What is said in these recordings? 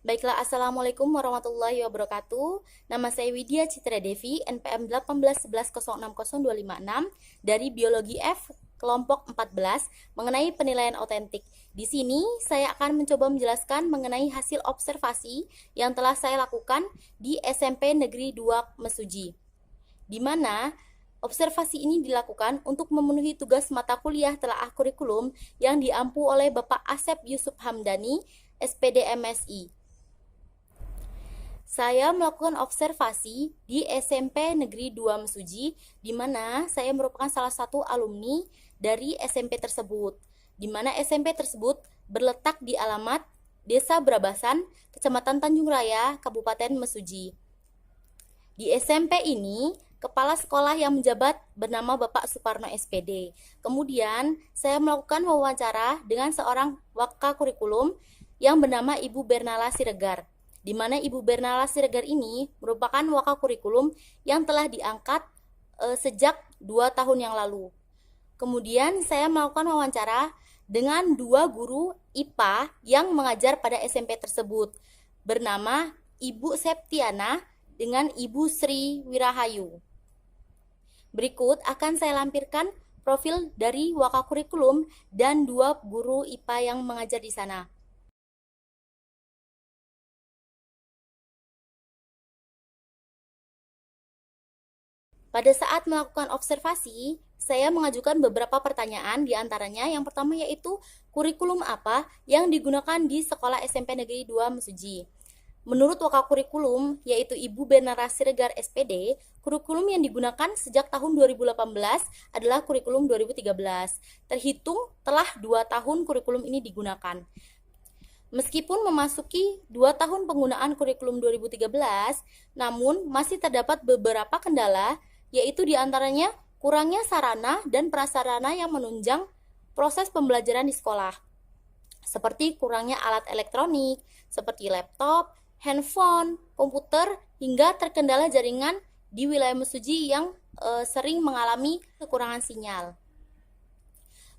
Baiklah, Assalamualaikum warahmatullahi wabarakatuh. Nama saya Widya Citra Devi, NPM 1811060256 dari Biologi F kelompok 14 mengenai penilaian otentik. Di sini saya akan mencoba menjelaskan mengenai hasil observasi yang telah saya lakukan di SMP Negeri 2 Mesuji, di mana observasi ini dilakukan untuk memenuhi tugas mata kuliah telaah kurikulum yang diampu oleh Bapak Asep Yusuf Hamdani, SPD MSI. Saya melakukan observasi di SMP Negeri 2 Mesuji, di mana saya merupakan salah satu alumni dari SMP tersebut, di mana SMP tersebut berletak di alamat Desa Brabasan, Kecamatan Tanjung Raya, Kabupaten Mesuji. Di SMP ini, kepala sekolah yang menjabat bernama Bapak Suparno SPD. Kemudian, saya melakukan wawancara dengan seorang waka kurikulum yang bernama Ibu Bernala Siregar, di mana Ibu Bernala Siregar ini merupakan waka kurikulum yang telah diangkat sejak 2 tahun yang lalu. Kemudian saya melakukan wawancara dengan 2 guru IPA yang mengajar pada SMP tersebut, bernama Ibu Septiana dengan Ibu Sri Wirahayu. Berikut akan saya lampirkan profil dari waka kurikulum dan 2 guru IPA yang mengajar di sana. Pada saat melakukan observasi, saya mengajukan beberapa pertanyaan, di antaranya yang pertama yaitu kurikulum apa yang digunakan di sekolah SMP Negeri 2 Mesuji. Menurut waka kurikulum, yaitu Ibu Bernara Siregar SPD, kurikulum yang digunakan sejak tahun 2018 adalah kurikulum 2013. Terhitung telah 2 tahun kurikulum ini digunakan. Meskipun memasuki 2 tahun penggunaan kurikulum 2013, namun masih terdapat beberapa kendala, yaitu diantaranya kurangnya sarana dan prasarana yang menunjang proses pembelajaran di sekolah, seperti kurangnya alat elektronik, seperti laptop, handphone, komputer, hingga terkendala jaringan di wilayah Mesuji yang sering mengalami kekurangan sinyal.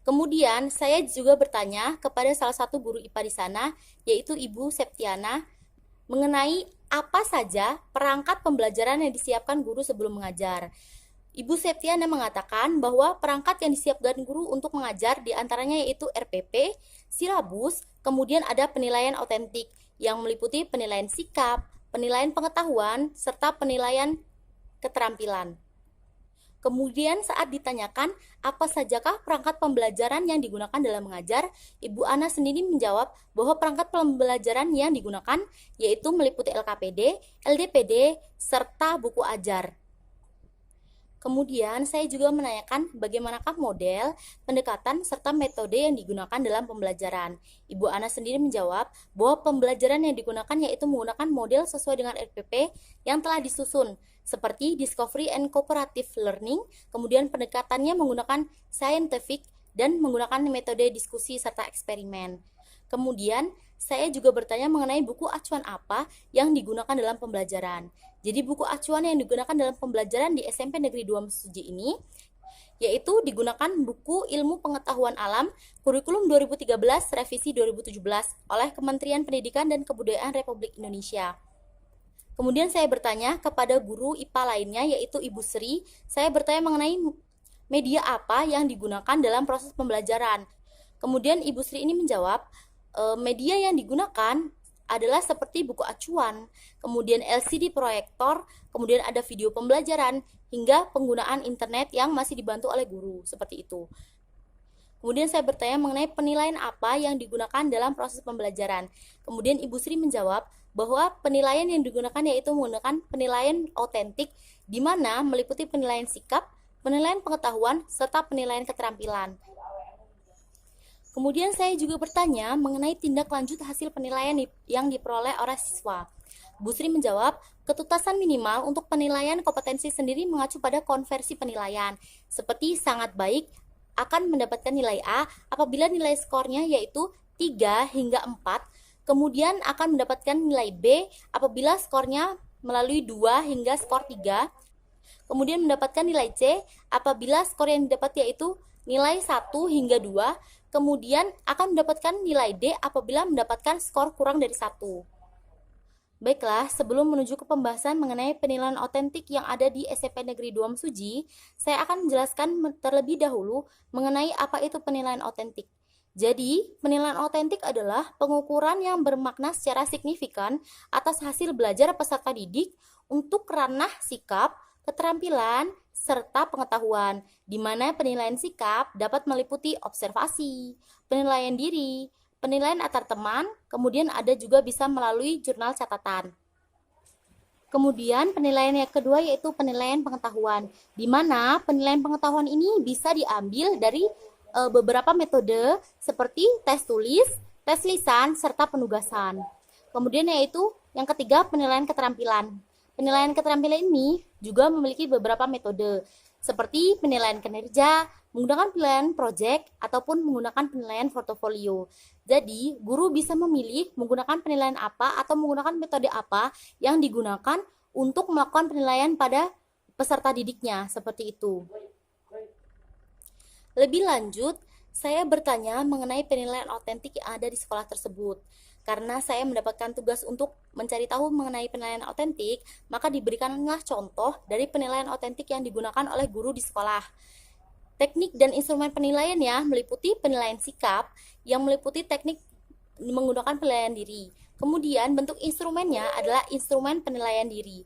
Kemudian saya juga bertanya kepada salah satu guru IPA di sana, yaitu Ibu Septiana, mengenai apa saja perangkat pembelajaran yang disiapkan guru sebelum mengajar. Ibu Septiana mengatakan bahwa perangkat yang disiapkan guru untuk mengajar diantaranya yaitu RPP, silabus, kemudian ada penilaian otentik yang meliputi penilaian sikap, penilaian pengetahuan, serta penilaian keterampilan. Kemudian saat ditanyakan apa sajakah perangkat pembelajaran yang digunakan dalam mengajar, Ibu Ana sendiri menjawab bahwa perangkat pembelajaran yang digunakan yaitu meliputi LKPD, LDPD, serta buku ajar. Kemudian saya juga menanyakan bagaimanakah model, pendekatan, serta metode yang digunakan dalam pembelajaran. Ibu Ana sendiri menjawab bahwa pembelajaran yang digunakan yaitu menggunakan model sesuai dengan RPP yang telah disusun, seperti Discovery and Cooperative Learning, kemudian pendekatannya menggunakan scientific dan menggunakan metode diskusi serta eksperimen. Kemudian saya juga bertanya mengenai buku acuan apa yang digunakan dalam pembelajaran. Jadi buku acuan yang digunakan dalam pembelajaran di SMP Negeri 2 Mesuji ini yaitu digunakan buku Ilmu Pengetahuan Alam Kurikulum 2013 Revisi 2017 oleh Kementerian Pendidikan dan Kebudayaan Republik Indonesia. Kemudian saya bertanya kepada guru IPA lainnya yaitu Ibu Sri, saya bertanya mengenai media apa yang digunakan dalam proses pembelajaran. Kemudian Ibu Sri ini menjawab, media yang digunakan adalah seperti buku acuan, kemudian LCD proyektor, kemudian ada video pembelajaran, hingga penggunaan internet yang masih dibantu oleh guru, seperti itu. Kemudian saya bertanya mengenai penilaian apa yang digunakan dalam proses pembelajaran. Kemudian Ibu Sri menjawab bahwa penilaian yang digunakan yaitu menggunakan penilaian otentik, di mana meliputi penilaian sikap, penilaian pengetahuan, serta penilaian keterampilan. Kemudian saya juga bertanya mengenai tindak lanjut hasil penilaian yang diperoleh oleh siswa. Bu Sri menjawab, ketuntasan minimal untuk penilaian kompetensi sendiri mengacu pada konversi penilaian, seperti sangat baik akan mendapatkan nilai A apabila nilai skornya yaitu 3 hingga 4, kemudian akan mendapatkan nilai B apabila skornya melalui 2 hingga skor 3, kemudian mendapatkan nilai C apabila skor yang didapat yaitu nilai 1 hingga 2, kemudian akan mendapatkan nilai D apabila mendapatkan skor kurang dari 1. Baiklah, sebelum menuju ke pembahasan mengenai penilaian otentik yang ada di SMP Negeri 2 Mesuji, saya akan menjelaskan terlebih dahulu mengenai apa itu penilaian otentik. Jadi, penilaian otentik adalah pengukuran yang bermakna secara signifikan atas hasil belajar peserta didik untuk ranah sikap, keterampilan, serta pengetahuan, di mana penilaian sikap dapat meliputi observasi, penilaian diri, penilaian antar teman, kemudian ada juga bisa melalui jurnal catatan. Kemudian penilaian yang kedua yaitu penilaian pengetahuan, di mana penilaian pengetahuan ini bisa diambil dari beberapa metode seperti tes tulis, tes lisan, serta penugasan. Kemudian yaitu yang ketiga penilaian keterampilan. Penilaian keterampilan ini juga memiliki beberapa metode seperti penilaian kinerja, menggunakan penilaian proyek, ataupun menggunakan penilaian portofolio. Jadi, guru bisa memilih menggunakan penilaian apa atau menggunakan metode apa yang digunakan untuk melakukan penilaian pada peserta didiknya, seperti itu. Lebih lanjut, saya bertanya mengenai penilaian otentik yang ada di sekolah tersebut. Karena saya mendapatkan tugas untuk mencari tahu mengenai penilaian otentik, maka diberikanlah contoh dari penilaian otentik yang digunakan oleh guru di sekolah. Teknik dan instrumen penilaiannya meliputi penilaian sikap, yang meliputi teknik menggunakan penilaian diri. Kemudian bentuk instrumennya adalah instrumen penilaian diri.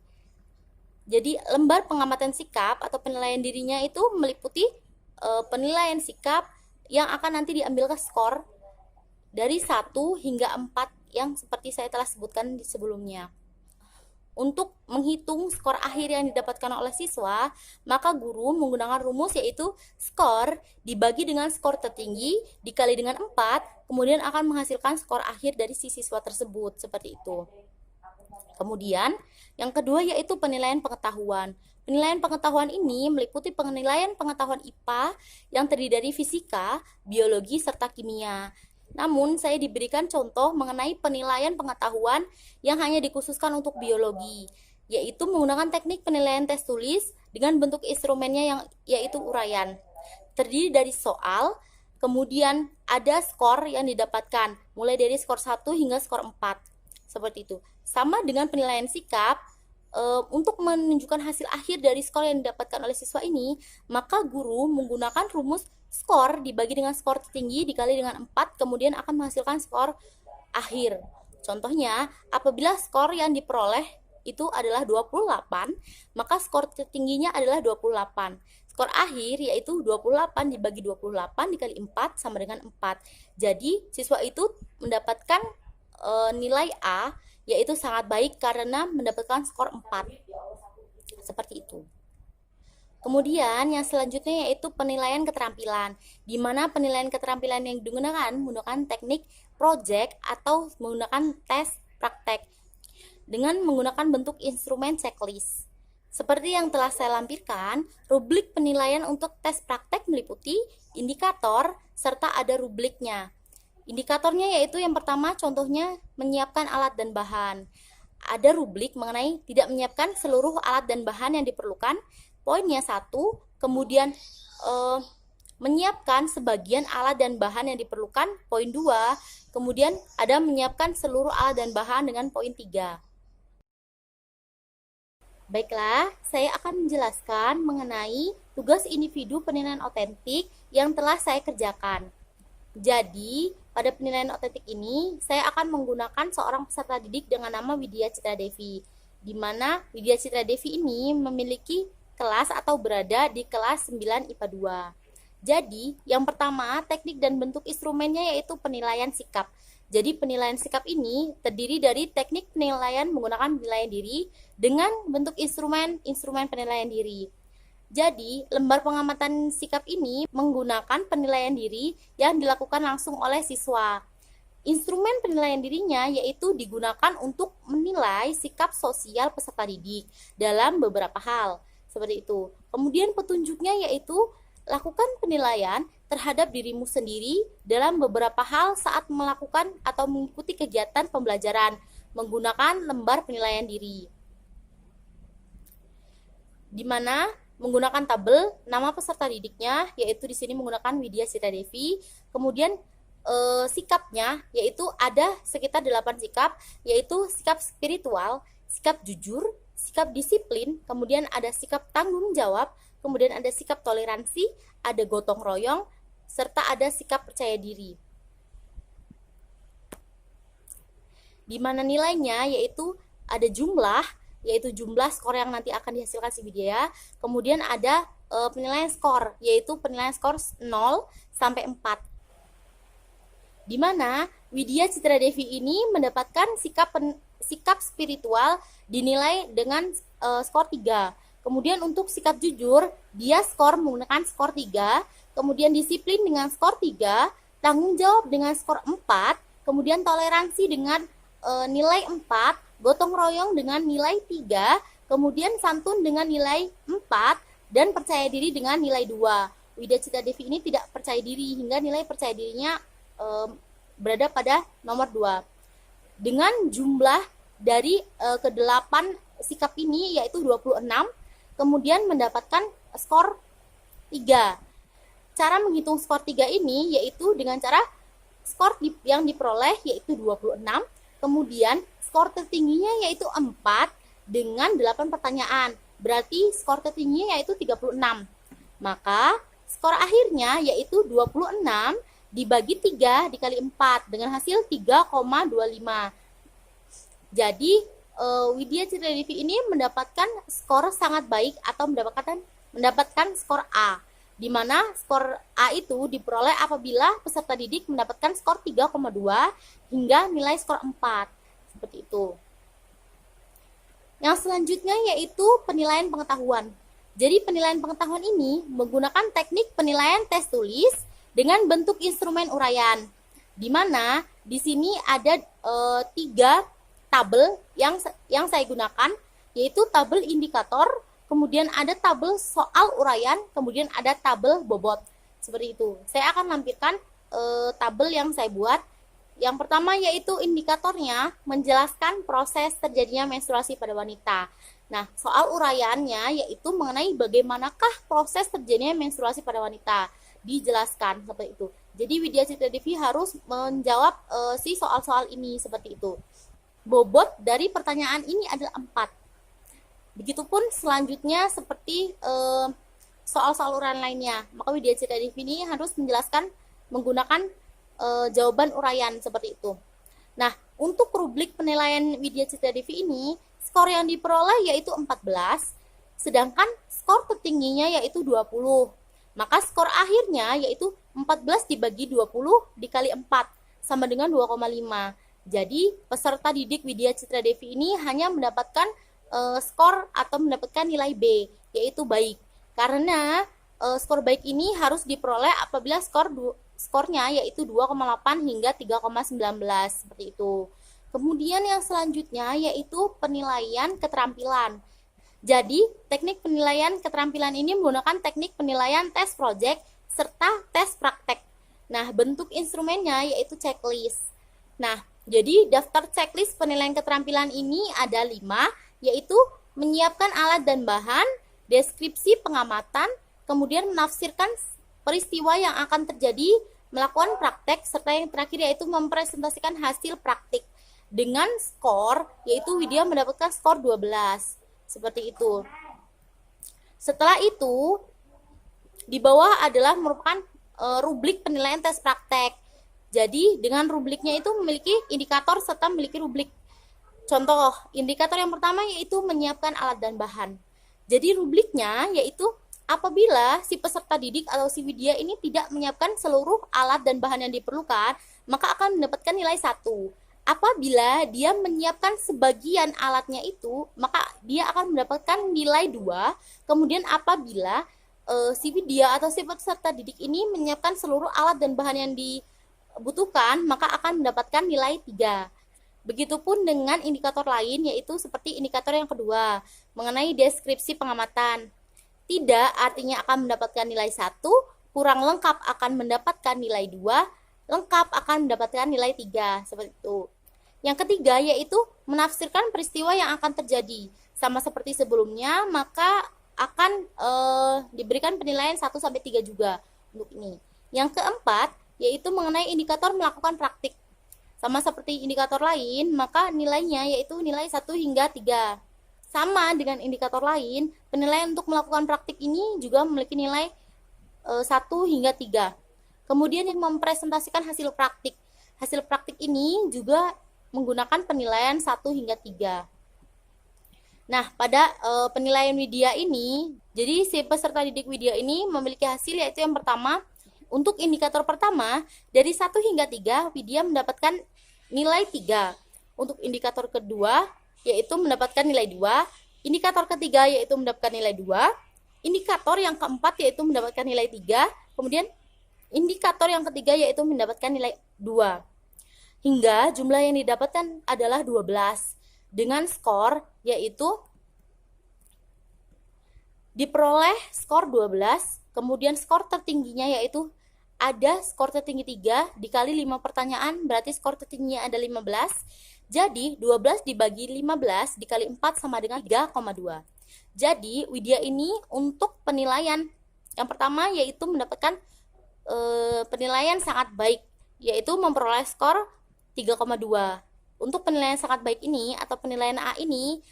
Jadi lembar pengamatan sikap atau penilaian dirinya itu meliputi penilaian sikap yang akan nanti diambil ke skor dari 1 hingga 4 yang seperti saya telah sebutkan di sebelumnya. Untuk menghitung skor akhir yang didapatkan oleh siswa, maka guru menggunakan rumus yaitu skor dibagi dengan skor tertinggi dikali dengan 4, kemudian akan menghasilkan skor akhir dari si siswa tersebut, seperti itu. Kemudian, yang kedua yaitu penilaian pengetahuan. Penilaian pengetahuan ini meliputi penilaian pengetahuan IPA yang terdiri dari fisika, biologi, serta kimia. Namun, saya diberikan contoh mengenai penilaian pengetahuan yang hanya dikhususkan untuk biologi, yaitu menggunakan teknik penilaian tes tulis dengan bentuk instrumennya yaitu uraian. Terdiri dari soal, kemudian ada skor yang didapatkan, mulai dari skor 1 hingga skor 4. Seperti itu. Sama dengan penilaian sikap, untuk menunjukkan hasil akhir dari skor yang didapatkan oleh siswa ini, maka guru menggunakan rumus skor dibagi dengan skor tertinggi dikali dengan 4, kemudian akan menghasilkan skor akhir. Contohnya, apabila skor yang diperoleh itu adalah 28, maka skor tertingginya adalah 28. Skor akhir yaitu 28 dibagi 28 dikali 4 sama dengan 4. Jadi, siswa itu mendapatkan nilai A, yaitu sangat baik karena mendapatkan skor 4. Seperti itu. Kemudian yang selanjutnya yaitu penilaian keterampilan, di mana penilaian keterampilan yang digunakan menggunakan teknik project atau menggunakan tes praktek dengan menggunakan bentuk instrumen checklist. Seperti yang telah saya lampirkan, rubrik penilaian untuk tes praktek meliputi indikator serta ada rubriknya. Indikatornya yaitu yang pertama contohnya menyiapkan alat dan bahan. Ada rubrik mengenai tidak menyiapkan seluruh alat dan bahan yang diperlukan. Poinnya 1, kemudian menyiapkan sebagian alat dan bahan yang diperlukan. Poin 2, kemudian ada menyiapkan seluruh alat dan bahan dengan poin 3. Baiklah, saya akan menjelaskan mengenai tugas individu penilaian otentik yang telah saya kerjakan. Jadi, pada penilaian otentik ini, saya akan menggunakan seorang peserta didik dengan nama Widya Citra Devi, di mana Widya Citra Devi ini memiliki kelas atau berada di kelas 9 IPA 2. Jadi, yang pertama, teknik dan bentuk instrumennya yaitu penilaian sikap. Jadi, penilaian sikap ini terdiri dari teknik penilaian menggunakan penilaian diri dengan bentuk instrumen penilaian diri. Jadi, lembar pengamatan sikap ini menggunakan penilaian diri yang dilakukan langsung oleh siswa. Instrumen penilaian dirinya yaitu digunakan untuk menilai sikap sosial peserta didik dalam beberapa hal. Seperti itu. Kemudian petunjuknya yaitu lakukan penilaian terhadap dirimu sendiri dalam beberapa hal saat melakukan atau mengikuti kegiatan pembelajaran menggunakan lembar penilaian diri. Di mana menggunakan tabel nama peserta didiknya, yaitu di sini menggunakan Widya Citra Devi. Kemudian sikapnya, yaitu ada sekitar 8 sikap, yaitu sikap spiritual, sikap jujur, sikap disiplin, kemudian ada sikap tanggung jawab, kemudian ada sikap toleransi, ada gotong royong, serta ada sikap percaya diri. Di mana nilainya yaitu ada jumlah, yaitu jumlah skor yang nanti akan dihasilkan si Widya, kemudian ada penilaian skor, yaitu penilaian skor 0 sampai 4. Di mana Widya Citra Devi ini mendapatkan sikap spiritual dinilai dengan skor 3. Kemudian untuk sikap jujur, dia skor menggunakan skor 3, kemudian disiplin dengan skor 3, tanggung jawab dengan skor 4, kemudian toleransi dengan nilai 4, gotong royong dengan nilai 3, kemudian santun dengan nilai 4, dan percaya diri dengan nilai 2. Widya Citra Devi ini tidak percaya diri, hingga nilai percaya dirinya berada pada nomor 2. Dengan jumlah dari ke-8 sikap ini yaitu 26, kemudian mendapatkan skor 3. Cara menghitung skor 3 ini yaitu dengan cara skor yang diperoleh yaitu 26, kemudian skor tertingginya yaitu 4 dengan 8 pertanyaan. Berarti skor tertingginya yaitu 36. Maka skor akhirnya yaitu 26 dibagi 3 dikali 4 dengan hasil 3,25. Jadi Widya Citra Devi ini mendapatkan skor sangat baik atau mendapatkan skor A, di mana skor A itu diperoleh apabila peserta didik mendapatkan skor 3,2 hingga nilai skor 4. Seperti itu. Yang selanjutnya yaitu penilaian pengetahuan. Jadi penilaian pengetahuan ini menggunakan teknik penilaian tes tulis dengan bentuk instrumen uraian, di mana di sini ada 3 tabel yang saya gunakan, yaitu tabel indikator, kemudian ada tabel soal uraian, kemudian ada tabel bobot. Seperti itu. Saya akan lampirkan tabel yang saya buat. Yang pertama yaitu indikatornya menjelaskan proses terjadinya menstruasi pada wanita. Nah, soal uraiannya yaitu mengenai bagaimanakah proses terjadinya menstruasi pada wanita. Dijelaskan seperti itu. Jadi Widya Citra Devi harus menjawab si soal-soal ini seperti itu. Bobot dari pertanyaan ini adalah 4. Begitupun selanjutnya seperti soal-soal uraian lainnya. Maka Widya Citra Devi ini harus menjelaskan menggunakan jawaban uraian seperti itu. Nah, untuk rubrik penilaian Widya Citra Devi ini, skor yang diperoleh yaitu 14, sedangkan skor tertingginya yaitu 20. Maka skor akhirnya yaitu 14 dibagi 20 dikali 4 sama dengan 2,5. Jadi peserta didik Widya Citra Devi ini hanya mendapatkan skor atau mendapatkan nilai B, yaitu baik. Karena skor baik ini harus diperoleh apabila skornya yaitu 2,8 hingga 3,19 seperti itu. Kemudian yang selanjutnya yaitu penilaian keterampilan. Jadi, teknik penilaian keterampilan ini menggunakan teknik penilaian tes project serta tes praktek. Nah, bentuk instrumennya yaitu checklist. Nah, jadi daftar checklist penilaian keterampilan ini ada 5, yaitu menyiapkan alat dan bahan, deskripsi pengamatan, kemudian menafsirkan peristiwa yang akan terjadi, melakukan praktek, serta yang terakhir yaitu mempresentasikan hasil praktik. Dengan skor, yaitu Widya mendapatkan skor 12. Seperti itu. Setelah itu, di bawah adalah merupakan rubrik penilaian tes praktek. Jadi, dengan rubliknya itu memiliki indikator serta memiliki rubrik. Contoh, indikator yang pertama yaitu menyiapkan alat dan bahan. Jadi, rubliknya yaitu apabila si peserta didik atau si Widya ini tidak menyiapkan seluruh alat dan bahan yang diperlukan, maka akan mendapatkan nilai 1. Apabila dia menyiapkan sebagian alatnya itu, maka dia akan mendapatkan nilai 2. Kemudian apabila si Widya atau si peserta didik ini menyiapkan seluruh alat dan bahan yang dibutuhkan, maka akan mendapatkan nilai 3. Begitupun dengan indikator lain, yaitu seperti indikator yang kedua, mengenai deskripsi pengamatan. Tidak artinya akan mendapatkan nilai 1, kurang lengkap akan mendapatkan nilai 2, lengkap akan mendapatkan nilai 3, seperti itu. Yang ketiga yaitu menafsirkan peristiwa yang akan terjadi. Sama seperti sebelumnya, maka akan diberikan penilaian 1-3 juga untuk ini. Yang keempat, yaitu mengenai indikator melakukan praktik. Sama seperti indikator lain, maka nilainya yaitu nilai 1 hingga 3. Sama dengan indikator lain, penilaian untuk melakukan praktik ini juga memiliki nilai 1 hingga 3. Kemudian yang mempresentasikan hasil praktik. Hasil praktik ini juga menggunakan penilaian 1 hingga 3. Nah, pada penilaian Widya ini, jadi si peserta didik Widya ini memiliki hasil yaitu yang pertama, untuk indikator pertama, dari 1 hingga 3, Widya mendapatkan nilai 3. Untuk indikator kedua, yaitu mendapatkan nilai 2. Indikator ketiga, yaitu mendapatkan nilai 2. Indikator yang keempat, yaitu mendapatkan nilai 3. Kemudian, indikator yang ketiga, yaitu mendapatkan nilai 2. Hingga jumlah yang didapatkan adalah 12. Dengan skor, yaitu diperoleh skor 12, kemudian skor tertingginya yaitu ada skor tertinggi 3 dikali 5 pertanyaan, berarti skor tertingginya ada 15. Jadi 12 dibagi 15 dikali 4 sama dengan 3,2. Jadi Widya ini untuk penilaian yang pertama yaitu mendapatkan penilaian sangat baik, yaitu memperoleh skor 3,2. Untuk penilaian sangat baik ini atau penilaian A ini,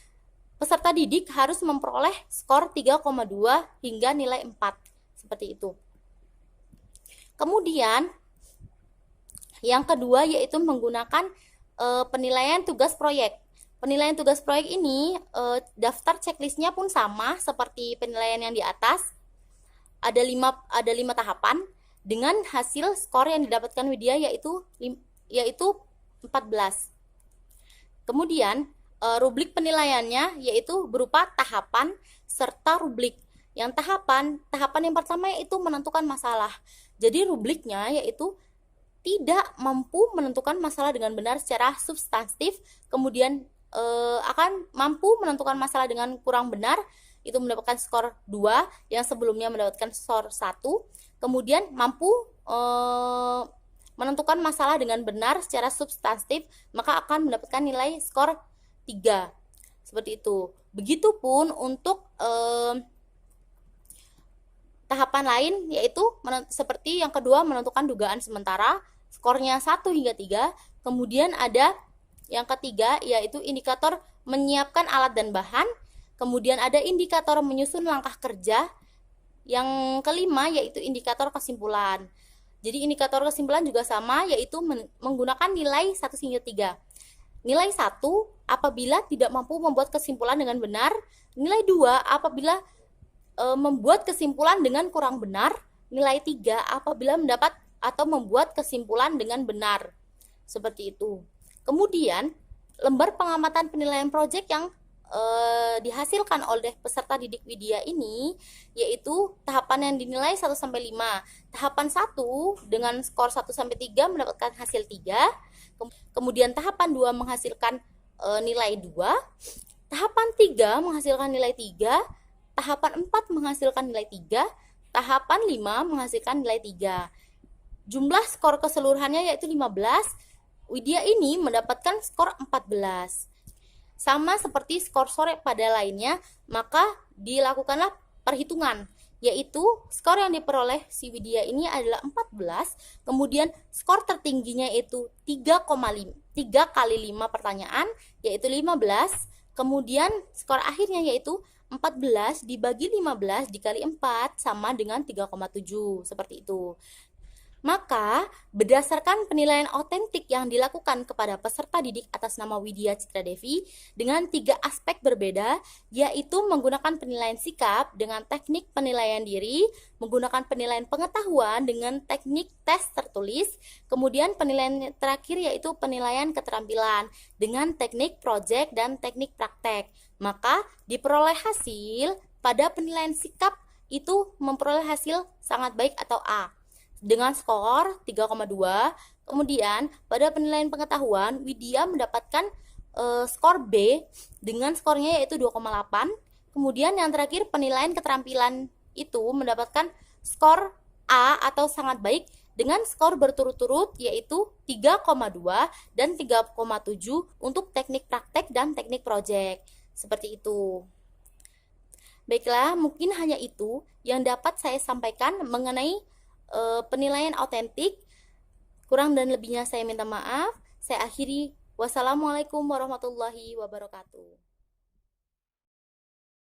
peserta didik harus memperoleh skor 3,2 hingga nilai 4. Seperti itu. Kemudian yang kedua yaitu menggunakan penilaian tugas proyek. Penilaian tugas proyek ini daftar checklistnya pun sama seperti penilaian yang di atas. Ada 5 tahapan dengan hasil skor yang didapatkan Widya yaitu 14. Kemudian rubrik penilaiannya yaitu berupa tahapan serta rubrik. Yang tahapan yang pertama yaitu menentukan masalah. Jadi rubriknya yaitu tidak mampu menentukan masalah dengan benar secara substantif, kemudian akan mampu menentukan masalah dengan kurang benar, itu mendapatkan skor 2, yang sebelumnya mendapatkan skor 1. Kemudian mampu menentukan masalah dengan benar secara substantif, maka akan mendapatkan nilai skor 3. Seperti itu. Begitupun untuk tahapan lain yaitu seperti yang kedua menentukan dugaan sementara, skornya 1 hingga 3. Kemudian ada yang ketiga yaitu indikator menyiapkan alat dan bahan. Kemudian ada indikator menyusun langkah kerja. Yang kelima yaitu indikator kesimpulan. Jadi indikator kesimpulan juga sama yaitu menggunakan nilai 1 hingga 3. Nilai 1 apabila tidak mampu membuat kesimpulan dengan benar. Nilai 2 apabila membuat kesimpulan dengan kurang benar. Nilai 3 apabila mendapat atau membuat kesimpulan dengan benar. Seperti itu. Kemudian lembar pengamatan penilaian proyek yang dihasilkan oleh peserta didik Widya ini yaitu tahapan yang dinilai 1 sampai 5. Tahapan 1 dengan skor 1 sampai 3 mendapatkan hasil 3. Kemudian tahapan 2 menghasilkan nilai 2. Tahapan 3 menghasilkan nilai 3. Tahapan 4 menghasilkan nilai 3. Tahapan 5 menghasilkan nilai 3. Jumlah skor keseluruhannya yaitu 15. Widya ini mendapatkan skor 14. Sama seperti skor sore pada lainnya, maka dilakukanlah perhitungan, yaitu skor yang diperoleh si Widya ini adalah 14, kemudian skor tertingginya itu 3 kali 5 pertanyaan, yaitu 15, kemudian skor akhirnya yaitu 14 dibagi 15 dikali 4 sama dengan 3,7, seperti itu. Maka, berdasarkan penilaian otentik yang dilakukan kepada peserta didik atas nama Widya Citra Devi dengan 3 aspek berbeda, yaitu menggunakan penilaian sikap dengan teknik penilaian diri, menggunakan penilaian pengetahuan dengan teknik tes tertulis, kemudian penilaian terakhir yaitu penilaian keterampilan dengan teknik projek dan teknik praktek. Maka, diperoleh hasil pada penilaian sikap itu memperoleh hasil sangat baik atau A dengan skor 3,2. Kemudian pada penilaian pengetahuan Widya mendapatkan skor B dengan skornya yaitu 2,8. Kemudian yang terakhir penilaian keterampilan itu mendapatkan skor A atau sangat baik dengan skor berturut-turut yaitu 3,2 dan 3,7 untuk teknik praktek dan teknik projek. Seperti itu. Baiklah, mungkin hanya itu yang dapat saya sampaikan mengenai penilaian otentik. Kurang dan lebihnya saya minta maaf. Saya akhiri. Wassalamualaikum warahmatullahi wabarakatuh.